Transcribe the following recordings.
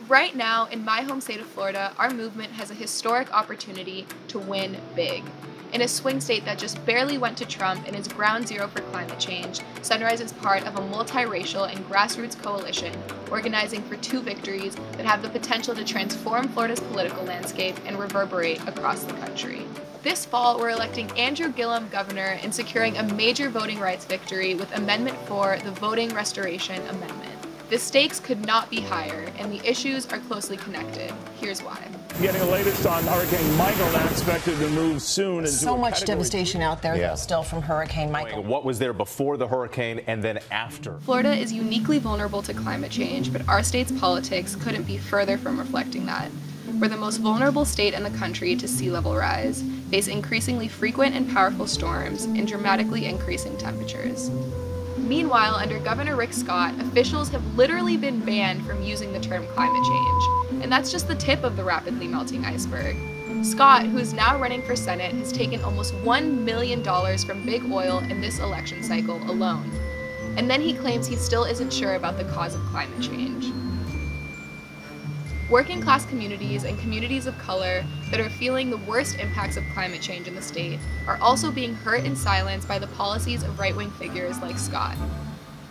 Right now, in my home state of Florida, our movement has a historic opportunity to win big. In a swing state that just barely went to Trump and is ground zero for climate change, Sunrise is part of a multiracial and grassroots coalition organizing for 2 victories that have the potential to transform Florida's political landscape and reverberate across the country. This fall, we're electing Andrew Gillum governor and securing a major voting rights victory with Amendment 4, the Voting Restoration Amendment. The stakes could not be higher, and the issues are closely connected. Here's why. Getting the latest on Hurricane Michael, now expected to move soon into so much devastation out there still from Hurricane Michael. What was there before the hurricane and then after? Florida is uniquely vulnerable to climate change, but our state's politics couldn't be further from reflecting that. We're the most vulnerable state in the country to sea level rise, face increasingly frequent and powerful storms, and dramatically increasing temperatures. Meanwhile, under Governor Rick Scott, officials have literally been banned from using the term climate change. And that's just the tip of the rapidly melting iceberg. Scott, who is now running for Senate, has taken almost $1 million from big oil in this election cycle alone. And then he claims he still isn't sure about the cause of climate change. Working class communities and communities of color that are feeling the worst impacts of climate change in the state are also being hurt and silenced by the policies of right-wing figures like Scott.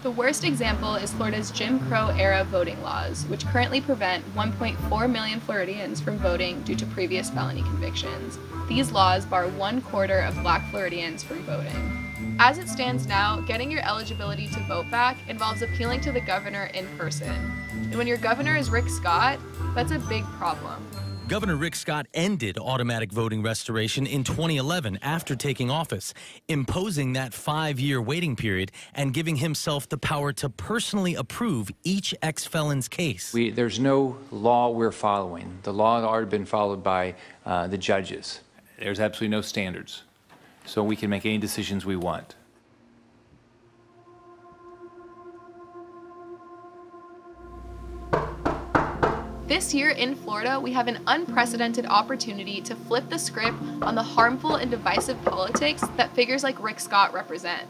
The worst example is Florida's Jim Crow-era voting laws, which currently prevent 1.4 million Floridians from voting due to previous felony convictions. These laws bar 1/4 of Black Floridians from voting. As it stands now, getting your eligibility to vote back involves appealing to the governor in person. And when your governor is Rick Scott, that's a big problem. Governor Rick Scott ended automatic voting restoration in 2011 after taking office, imposing that 5-year waiting period and giving himself the power to personally approve each ex-felon's case. There's no law we're following. The law has already been followed by the judges. There's absolutely no standards, so we can make any decisions we want. This year in Florida, we have an unprecedented opportunity to flip the script on the harmful and divisive politics that figures like Rick Scott represent.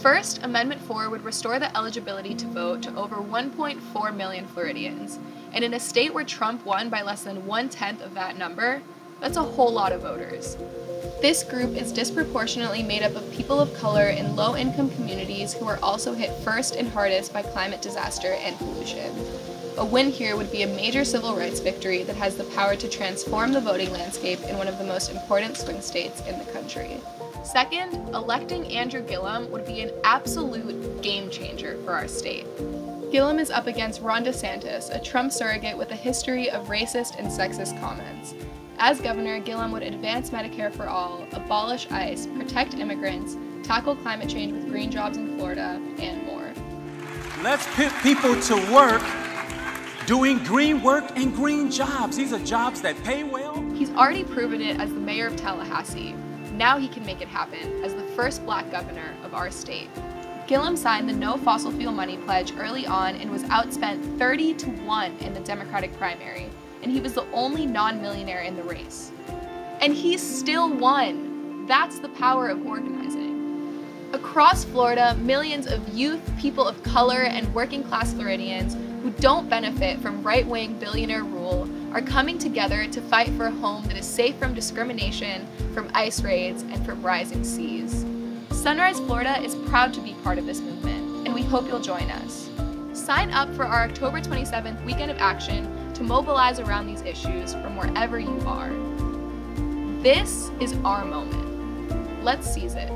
First, Amendment 4 would restore the eligibility to vote to over 1.4 million Floridians. And in a state where Trump won by less than 1/10 of that number, that's a whole lot of voters. This group is disproportionately made up of people of color in low-income communities who are also hit first and hardest by climate disaster and pollution. A win here would be a major civil rights victory that has the power to transform the voting landscape in one of the most important swing states in the country. Second, electing Andrew Gillum would be an absolute game changer for our state. Gillum is up against Ron DeSantis, a Trump surrogate with a history of racist and sexist comments. As governor, Gillum would advance Medicare for all, abolish ICE, protect immigrants, tackle climate change with green jobs in Florida, and more. Let's put people to work doing green work and green jobs. These are jobs that pay well. He's already proven it as the mayor of Tallahassee. Now he can make it happen as the first Black governor of our state. Gillum signed the No Fossil Fuel Money pledge early on and was outspent 30-1 in the Democratic primary, and he was the only non-millionaire in the race. And he still won. That's the power of organizing. Across Florida, millions of youth, people of color, and working-class Floridians who don't benefit from right-wing billionaire rule are coming together to fight for a home that is safe from discrimination, from ICE raids, and from rising seas. Sunrise Florida is proud to be part of this movement, and we hope you'll join us. Sign up for our October 27th Weekend of Action to mobilize around these issues from wherever you are. This is our moment. Let's seize it.